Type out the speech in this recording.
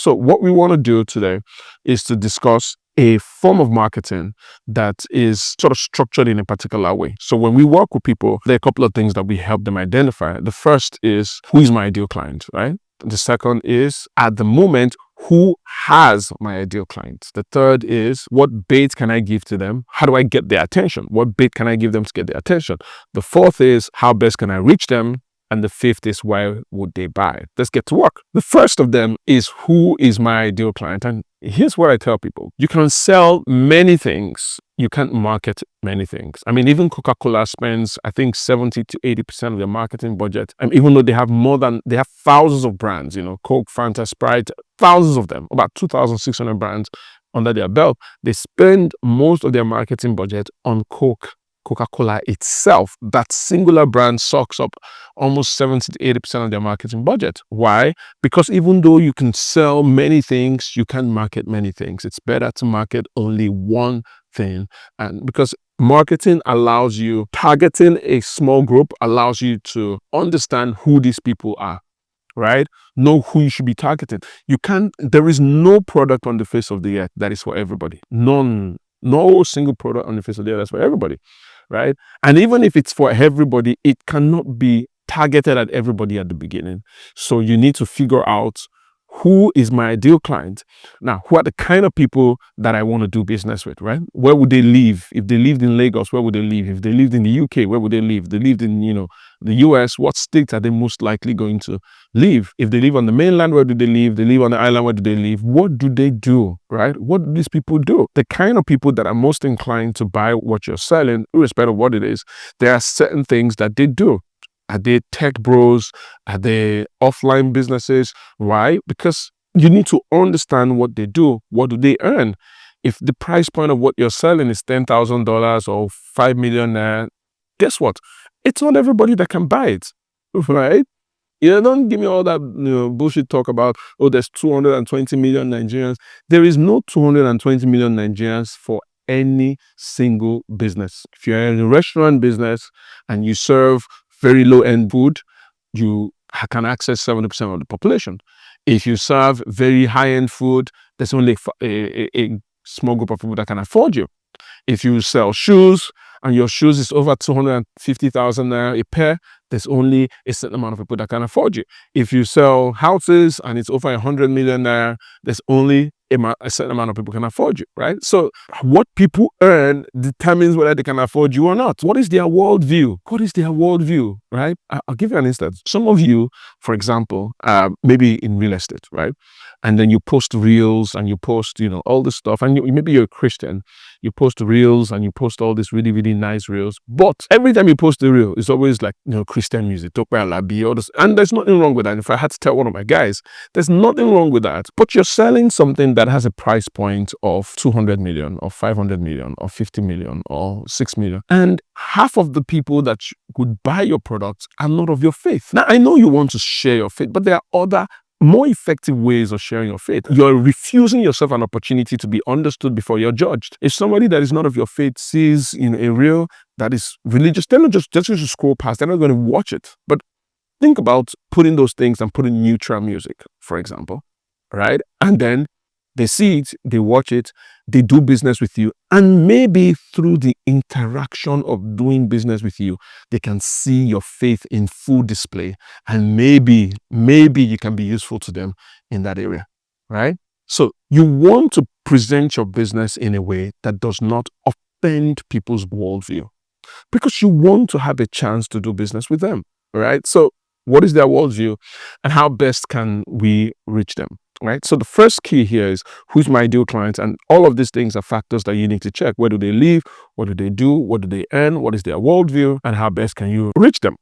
So what we want to do today is to discuss a form of marketing that is sort of structured in a particular way. So when we work with people, there are a couple of things that we help them identify. The first is, who is my ideal client, right? The second is, at the moment, who has my ideal client? The third is, what bait can I give to them? How do I get their attention? What bait can I give them to get their attention? The fourth is, how best can I reach them? And the fifth is, why would they buy? Let's get to work. The first of them is, who is my ideal client? And here's what I tell people. You can sell many things. You can't market many things. I mean, even Coca-Cola spends, I think, 70 to 80% of their marketing budget. And even though they have thousands of brands, Coke, Fanta, Sprite, thousands of them, about 2,600 brands under their belt, they spend most of their marketing budget on Coca-Cola itself. That singular brand sucks up almost 70 to 80% of their marketing budget. Why? Because even though you can sell many things, you can't market many things. It's better to market only one thing. And because marketing allows you, targeting a small group allows you to understand who these people are, right? Know who you should be targeting. There is no product on the face of the earth that is for everybody. None. No single product on the face of the earth that's for everybody, right? And even if it's for everybody, it cannot be targeted at everybody at the beginning. So you need to figure out, who is my ideal client? Now, who are the kind of people that I want to do business with, right? Where would they live? If they lived in Lagos, where would they live? If they lived in the UK, where would they live? If they lived in, the US, what states are they most likely going to live? If they live on the mainland, where do they live? They live on the island, where do they live? What do they do, right? What do these people do? The kind of people that are most inclined to buy what you're selling, irrespective of what it is, there are certain things that they do. Are they tech bros? Are they offline businesses? Why? Because you need to understand what they do. What do they earn? If the price point of what you're selling is $10,000 or 5 million, guess what? It's not everybody that can buy it, right? Don't give me all that bullshit talk about, there's 220 million Nigerians. There is no 220 million Nigerians for any single business. If you're in a restaurant business and you serve very low-end food, you can access 70% of the population. If you serve very high-end food, there's only a small group of people that can afford you. If you sell shoes and your shoes is over 250,000 naira a pair, there's only a certain amount of people that can afford you. If you sell houses and it's over 100 million naira, there's only a certain amount of people can afford you, right? So what people earn determines whether they can afford you or not. What is their worldview? What is their worldview, right? I'll give you an instance. Some of you, for example, maybe in real estate, right? And then you post reels and you post, all this stuff. And maybe you're a Christian. You post reels and you post all these really, really nice reels. But every time you post a reel, it's always like, Christian music, Tope Alabi, all this. And there's nothing wrong with that. If I had to tell one of my guys, there's nothing wrong with that. But you're selling something that has a price point of 200 million or 500 million or 50 million or 6 million. And half of the people that would buy your products are not of your faith. Now, I know you want to share your faith, but there are other more effective ways of sharing your faith. You're refusing yourself an opportunity to be understood before you're judged. If somebody that is not of your faith sees a reel that is religious, they're not just to scroll past, they're not going to watch it. But think about putting those things and putting neutral music, for example, right? And then they see it, they watch it, they do business with you, and maybe through the interaction of doing business with you, they can see your faith in full display, and maybe you can be useful to them in that area, right? So you want to present your business in a way that does not offend people's worldview, because you want to have a chance to do business with them, right? So what is their worldview and how best can we reach them? Right? So the first key here is, who's my ideal client? And all of these things are factors that you need to check. Where do they live? What do they do? What do they earn? What is their worldview? And how best can you reach them?